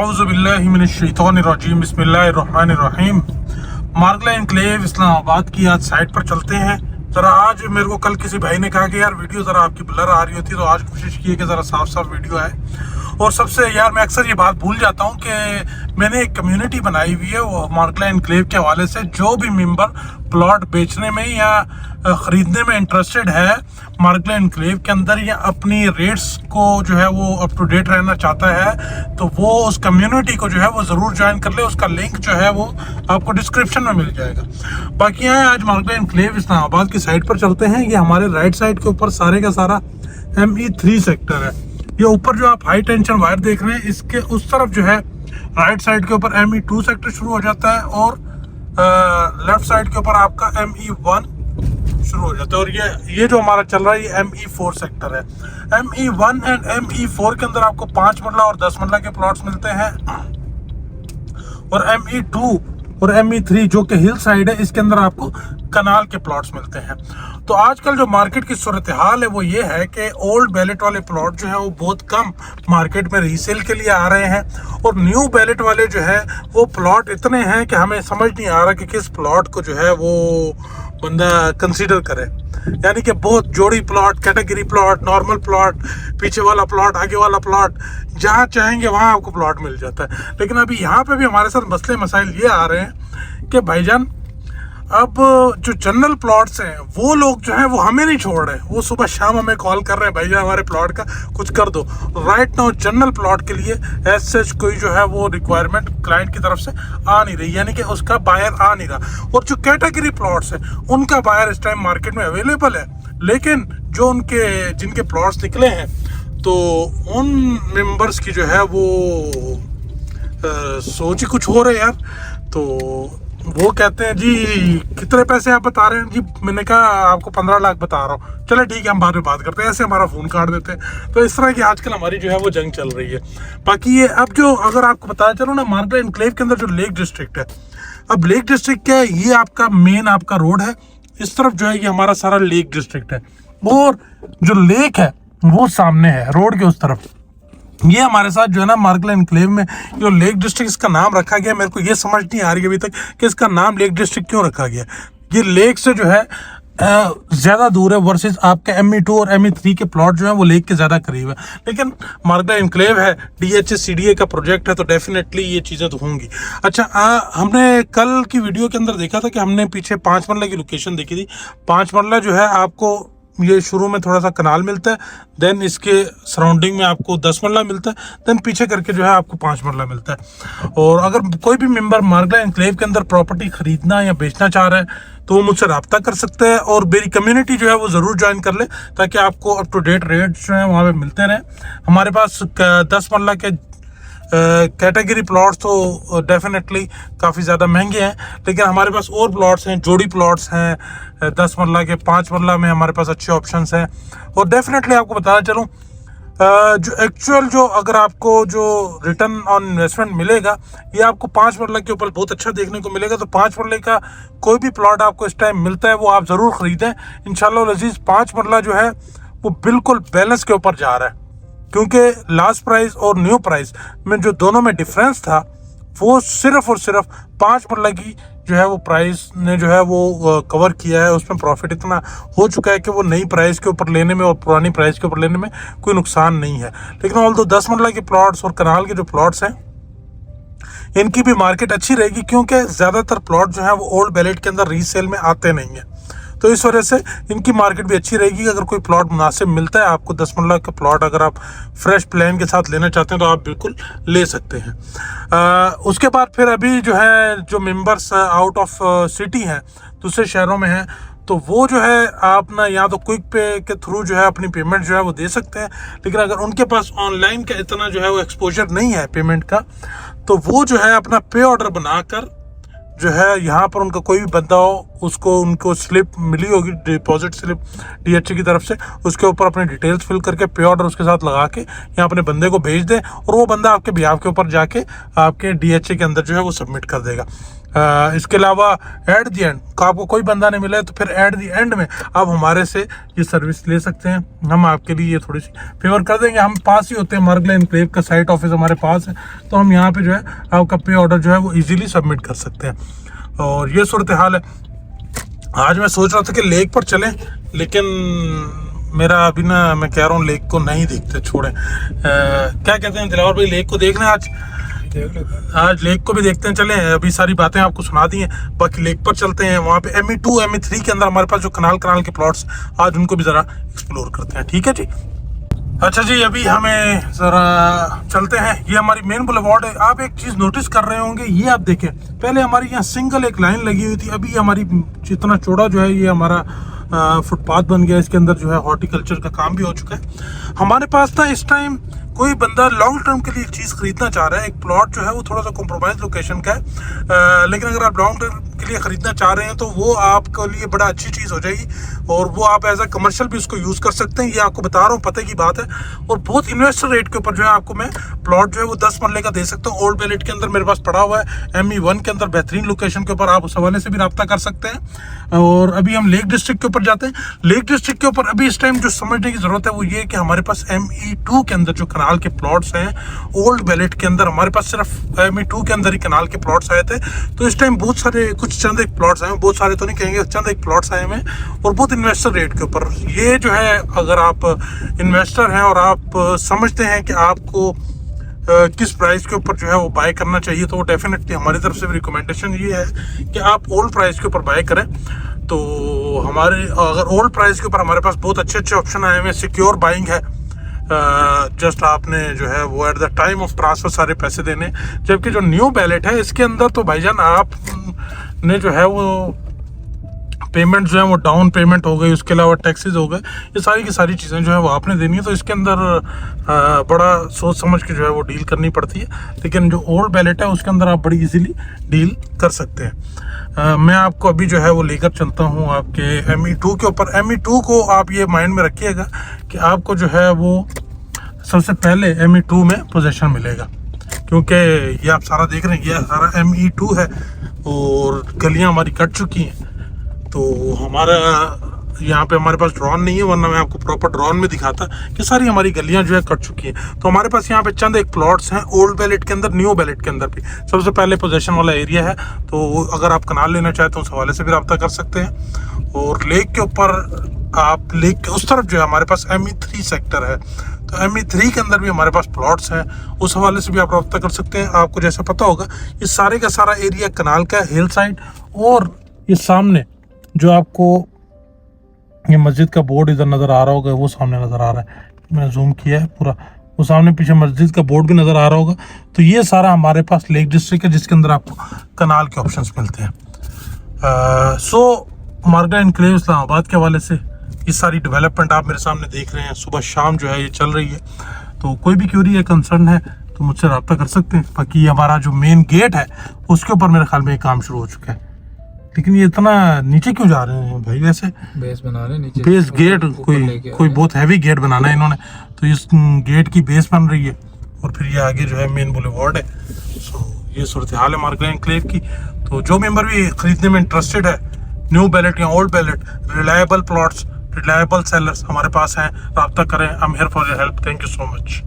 औज़ुबिल्लाहिमिनश्शैतानिर्रजीम बिस्मिल्लाहिर्रहमानिर्रहीम। मार्गला एनक्लेव इस्लामाबाद की आज साइट पर चलते हैं। ज़रा आज मेरे को कल किसी भाई ने कहा कि यार वीडियो ज़रा आपकी ब्लर आ रही होती है, तो आज कोशिश की है कि ज़रा साफ साफ वीडियो आए। और सबसे यार मैं अक्सर ये बात भूल जाता हूँ कि मैंने एक कम्युनिटी बनाई हुई है वो मार्गला एनक्लेव के हवाले से। जो भी मेंबर प्लॉट बेचने में या ख़रीदने में इंटरेस्टेड है मार्गला एनक्लेव के अंदर, या अपनी रेट्स को जो है वो अप टू डेट रहना चाहता है, तो वो उस कम्युनिटी को जो है वो ज़रूर ज्वाइन कर ले। उसका लिंक जो है वो आपको डिस्क्रिप्शन में मिल जाएगा। बाकी यहाँ आज मार्गला एनक्लेव इस्लामाबाद की साइड पर चलते हैं। ये हमारे राइट साइड के ऊपर सारे का सारा ME3 सेक्टर है। ये ऊपर जो आप हाई टेंशन वायर देख रहे हैं, इसके उस तरफ जो है राइट साइड के ऊपर ME2 सेक्टर शुरू हो जाता है, और लेफ्ट साइड के ऊपर आपका ME1 शुरू हो जाता है। और ये जो हमारा चल रहा है ये ME4 सेक्टर है। ME1 एंड ME4 के अंदर आपको 5 मरला और 10 मरला के प्लॉट्स मिलते हैं, और ME2 और ME3 जो कि हिल साइड है, इसके अंदर आपको कनाल के प्लॉट्स मिलते हैं। तो आजकल जो मार्केट की सूरत हाल है वो ये है कि ओल्ड बैलेट वाले प्लॉट जो है वो बहुत कम मार्केट में रीसेल के लिए आ रहे हैं, और न्यू बैलेट वाले जो है वो प्लॉट इतने हैं कि हमें समझ नहीं आ रहा कि किस प्लॉट को जो है वो बंदा कंसीडर करे। यानी कि बहुत जोड़ी plot, category plot, normal plot, पीछे वाला प्लॉट, आगे वाला प्लॉट, जहाँ चाहेंगे वहाँ आपको प्लॉट मिल जाता है। लेकिन अभी यहाँ पे भी हमारे साथ मसले मसाइल ये आ रहे हैं कि भाईजान अब जो जनरल प्लॉट्स हैं वो लोग जो हैं वो हमें नहीं छोड़ रहे। वो सुबह शाम हमें कॉल कर रहे हैं, भाईजान हमारे प्लॉट का कुछ कर दो। राइट नाउ जनरल प्लॉट के लिए एज सच कोई जो है वो रिक्वायरमेंट क्लाइंट की तरफ से आ नहीं रही, यानी कि उसका बायर आ नहीं रहा। और जो कैटेगरी प्लॉट्स हैं उनका बायर इस टाइम मार्केट में अवेलेबल है, लेकिन जो जिनके प्लॉट्स निकले हैं तो उन मेंबर्स की जो है वो सोच ही कुछ हो रहे यार। तो वो कहते हैं जी कितने पैसे आप बता रहे हैं जी, मैंने कहा आपको 15 लाख बता रहा हूँ। चलो ठीक है, हम बाद में बात करते हैं। ऐसे हमारा फ़ोन काट देते हैं। तो इस तरह की आजकल हमारी जो है वो जंग चल रही है। बाकी ये अब जो अगर आपको बताया चलो ना, मार्गला एनक्लेव के अंदर जो लेक डिस्ट्रिक्ट है, अब लेक डिस्ट्रिक्ट क्या है, ये आपका मेन आपका रोड है। इस तरफ जो है ये हमारा सारा लेक डिस्ट्रिक्ट है, और जो लेक है वो सामने है रोड के उस तरफ। ये हमारे साथ जो है ना मार्गला एनक्लेव में जो लेक डिस्ट्रिक्ट इसका नाम रखा गया, मेरे को ये समझ नहीं आ रही अभी तक कि इसका नाम लेक डिस्ट्रिक्ट क्यों रखा गया। ये लेक से जो है ज़्यादा दूर है वर्सेस आपके ME2 और ME3 के प्लॉट जो है वो लेक के ज़्यादा करीब है। लेकिन मार्गला एनक्लेव है, DHA-CDA का प्रोजेक्ट है, तो डेफिनेटली ये चीज़ें तो होंगी। अच्छा, हमने कल की वीडियो के अंदर देखा था कि हमने पीछे 5 मरला की लोकेशन देखी थी। 5 मरला जो है आपको ये शुरू में थोड़ा सा कनाल मिलता है, देन इसके सराउंडिंग में आपको 10 मरला मिलता है, देन पीछे करके जो है आपको 5 मरला मिलता है। और अगर कोई भी मेंबर मार्गला एनक्लेव के अंदर प्रॉपर्टी खरीदना या बेचना चाह रहा है तो वो मुझसे रब्ता कर सकते हैं, और मेरी कम्युनिटी जो है वो ज़रूर ज्वाइन कर ले, ताकि आपको अप टू डेट रेट्स जो हैं वहाँ पे मिलते रहें। हमारे पास 10 मरला के कैटेगरी प्लॉट्स तो डेफिनेटली काफ़ी ज़्यादा महंगे हैं, लेकिन हमारे पास और प्लॉट्स हैं, जोड़ी प्लॉट्स हैं 10 मरला के, 5 मरला में हमारे पास अच्छे ऑप्शंस हैं। और डेफिनेटली आपको बताना चलूँ जो एक्चुअल जो अगर आपको जो रिटर्न ऑन इन्वेस्टमेंट मिलेगा, ये आपको 5 मरला के ऊपर बहुत अच्छा देखने को मिलेगा। तो 5 मरले का कोई भी प्लॉट आपको इस टाइम मिलता है वो आप ज़रूर ख़रीदें इंशाल्लाह अज़ीज़। 5 मरला जो है वो बिल्कुल बैलेंस के ऊपर जा रहा है, क्योंकि लास्ट प्राइस और न्यू प्राइस में जो दोनों में डिफरेंस था वो सिर्फ और सिर्फ 5 मरला की जो है वो प्राइस ने जो है वो कवर किया है। उसमें प्रॉफिट इतना हो चुका है कि वो नई प्राइस के ऊपर लेने में और पुरानी प्राइस के ऊपर लेने में कोई नुकसान नहीं है। लेकिन ऑल्दो 10 मरला के प्लॉट्स और कनाल के जो प्लॉट्स हैं इनकी भी मार्केट अच्छी रहेगी, क्योंकि ज़्यादातर प्लॉट जो है वो ओल्ड बैलेट के अंदर रीसेल में आते नहीं हैं। तो इस वजह से इनकी मार्केट भी अच्छी रहेगी। अगर कोई प्लॉट मुनासिब मिलता है आपको 10 मरला का प्लॉट, अगर आप फ्रेश प्लान के साथ लेना चाहते हैं तो आप बिल्कुल ले सकते हैं। उसके बाद फिर अभी जो है जो मेंबर्स आउट ऑफ सिटी हैं, दूसरे शहरों में हैं, तो वो जो है आप ना या तो क्विक पे के थ्रू जो है अपनी पेमेंट जो है वो दे सकते हैं। लेकिन अगर उनके पास ऑनलाइन का इतना जो है वो एक्सपोजर नहीं है पेमेंट का, तो वो जो है अपना पे ऑर्डर बनाकर जो है यहाँ पर उनका कोई भी बंदा हो उसको उनको स्लिप मिली होगी, डिपॉजिट स्लिप DHA की तरफ से, उसके ऊपर अपने डिटेल्स फिल करके पे ऑर्डर उसके साथ लगा के या अपने बंदे को भेज दें और वो बंदा आपके बिहाफ के ऊपर जाके आपके DHA के अंदर जो है वो सबमिट कर देगा। इसके अलावा एट द एंड आपको कोई बंदा नहीं मिला है तो फिर एट द एंड में आप हमारे से ये सर्विस ले सकते हैं। हम आपके लिए ये थोड़ी सी फेवर कर देंगे। हम पास ही होते हैं, मार्गला एनक्लेव का साइट ऑफिस हमारे पास है, तो हम यहाँ पे जो है आपका पे ऑर्डर जो है वो इजीली सबमिट कर सकते हैं। और ये सूरत हाल है। आज मैं सोच रहा था कि लेक पर चलें, लेकिन मेरा अभी ना, मैं कह रहा हूँ लेक को नहीं देखते, छोड़ें। क्या कहते हैं दिलावर भाई, लेक को देखना आज लेक को भी देखते हैं। चलें, अभी सारी बातें आपको सुना दी हैं, बाकी लेक पर चलते हैं। वहाँ पे ME2 ME3 के अंदर हमारे पास जो कनाल के प्लॉट्स, आज उनको भी ज़रा एक्सप्लोर करते हैं। ठीक है जी। अच्छा जी, अभी हमें ज़रा चलते हैं। ये हमारी मेन बुलेवार्ड है। आप एक चीज़ नोटिस कर रहे होंगे, ये आप देखें, पहले हमारी यहाँ सिंगल एक लाइन लगी हुई थी, अभी हमारी जितना चौड़ा जो है ये हमारा फुटपाथ बन गया। इसके अंदर जो है हॉर्टिकल्चर का काम भी हो चुका है। हमारे पास ना इस टाइम कोई बंदा लॉन्ग टर्म के लिए चीज़ खरीदना चाह रहा है, एक प्लॉट जो है वो थोड़ा सा कॉम्प्रोमाइज लोकेशन का है, लेकिन अगर आप लॉन्ग टर्म के लिए ख़रीदना चाह रहे हैं तो वो आपके लिए बड़ा अच्छी चीज़ हो जाएगी और वो आप एज अ कमर्शियल भी उसको यूज़ कर सकते हैं। ये आपको बता रहा हूँ, पते की बात है। और बहुत इन्वेस्टर रेट के ऊपर जो है आपको मैं प्लॉट जो है वो 10 मरले का दे सकता हूँ। ओल्ड बैलेट के अंदर मेरे पास पड़ा हुआ है, ME1 के अंदर बेहतरीन लोकेशन के ऊपर, आप उस हवाले से भी रब्ता कर सकते हैं। और अभी हम लेक डिस्ट्रिक्ट के ऊपर जाते हैं। लेक डिस्ट्रिक्ट के ऊपर अभी इस टाइम जो समझने की ज़रूरत है वो ये कि हमारे पास ME2 के अंदर जो कनाल के प्लॉट्स हैं, ओल्ड बैलेट के अंदर हमारे पास सिर्फ ME2 के अंदर ही कनाल के प्लॉट्स आए थे। तो इस टाइम बहुत सारे, कुछ चंद एक प्लॉट्स आए हैं, बहुत सारे तो नहीं कहेंगे, चंद एक प्लॉट्स आए हैं और बहुत इन्वेस्टर रेट के ऊपर। ये जो है, अगर आप इन्वेस्टर हैं और आप समझते हैं कि आपको किस प्राइस के ऊपर जो है वो बाय करना चाहिए, तो वो डेफिनेटली हमारी तरफ से भी रिकमेंडेशन ये है कि आप ओल्ड प्राइस के ऊपर बाय करें। तो हमारे अगर ओल्ड प्राइस के ऊपर हमारे पास बहुत अच्छे ऑप्शन आए हुए हैं। सिक्योर बाइंग है, जस्ट आपने जो है वो at the time of transfer सारे पैसे देने। जबकि जो न्यू बैलेट है इसके अंदर तो भाईजान आपने जो है वो पेमेंट जो है वो डाउन पेमेंट हो गई, उसके अलावा टैक्सेस हो गए, ये सारी की सारी चीज़ें जो है वो आपने देनी है। तो इसके अंदर बड़ा सोच समझ के जो है वो डील करनी पड़ती है। लेकिन जो ओल्ड बैलेट है उसके अंदर आप बड़ी इजीली डील कर सकते हैं। मैं आपको अभी जो है वो लेकर चलता हूँ आपके ME2 के ऊपर। ME2 को आप ये माइंड में रखिएगा कि आपको जो है वो सबसे पहले ME2 में पोजीशन मिलेगा, क्योंकि ये आप सारा देख रहे हैं, ये सारा ME2 है और गलियाँ हमारी कट चुकी हैं। तो हमारा यहाँ पे हमारे पास ड्रोन नहीं है, वरना मैं आपको प्रॉपर ड्रोन में दिखाता कि सारी हमारी गलियाँ जो है कट चुकी हैं। तो हमारे पास यहाँ पे चंद एक प्लॉट्स हैं ओल्ड बैलेट के अंदर, न्यू बैलेट के अंदर भी सबसे पहले पोजीशन वाला एरिया है। तो अगर आप कनाल लेना चाहते हो उस हवाले से भी रब्ता कर सकते हैं। और लेक के ऊपर आप लेक के उस तरफ जो है हमारे पास ME3 सेक्टर है, तो ME3 के अंदर भी हमारे पास प्लॉट्स हैं, उस हवाले से भी आप रब्ता कर सकते हैं। आपको जैसा पता होगा ये सारे का सारा एरिया कनाल का हिल साइड, और ये सामने जो आपको ये मस्जिद का बोर्ड इधर नज़र आ रहा होगा, वो सामने नज़र आ रहा है, मैंने जूम किया है पूरा, वो सामने पीछे मस्जिद का बोर्ड भी नज़र आ रहा होगा। तो ये सारा हमारे पास लेक डिस्ट्रिक्ट है जिसके अंदर आपको कनाल के ऑप्शंस मिलते हैं। सो मार्गला एनक्लेव इस्लामाबाद के हवाले से ये सारी डेवलपमेंट आप मेरे सामने देख रहे हैं, सुबह शाम जो है ये चल रही है। तो कोई भी क्यूरी है, कंसर्न है, तो मुझसे रब्ता कर सकते हैं। बाकी हमारा जो मेन गेट है उसके ऊपर मेरे ख्याल में काम शुरू हो चुका है। लेकिन ये इतना नीचे क्यों जा रहे हैं भाई? वैसे बेस बना रहे हैं नीचे, बेस गेट कोई बहुत हैवी गेट बनाना है इन्होंने, तो इस गेट की बेस बन रही है और फिर ये आगे जो है मेन बुलेवार्ड है। सो ये सूरत हाल है मार्गला एनक्लेव की। तो जो मेंबर भी खरीदने में इंटरेस्टेड है, न्यू बैलेट या old ballot, reliable plots, reliable sellers हमारे पास हैं, रब्ता करें। I am here for your help. Thank you so much.